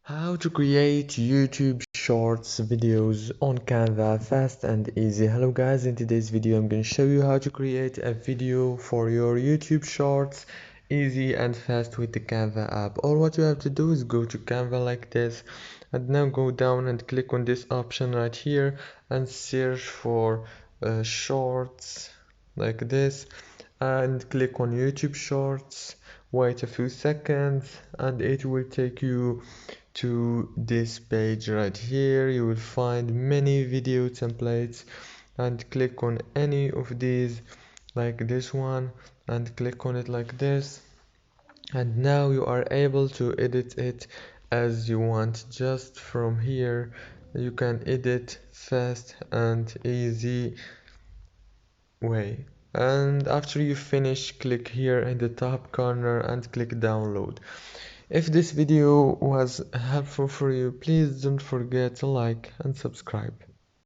How to create YouTube Shorts videos on Canva fast and easy. Hello guys, in today's video I'm going to show you how to create a video for your YouTube Shorts easy and fast with the Canva app. All what you have to do is go to Canva like this, and now go down and click on this option right here and search for shorts like this, and click on YouTube Shorts. Wait a few seconds and it will take you to this page right here. You will find many video templates, and click on any of these like this one and click on it like this, and now you are able to edit it as you want. Just from here you can edit fast and easy way. And after you finish, click here in the top corner and click download. If this video was helpful for you, please don't forget to like and subscribe.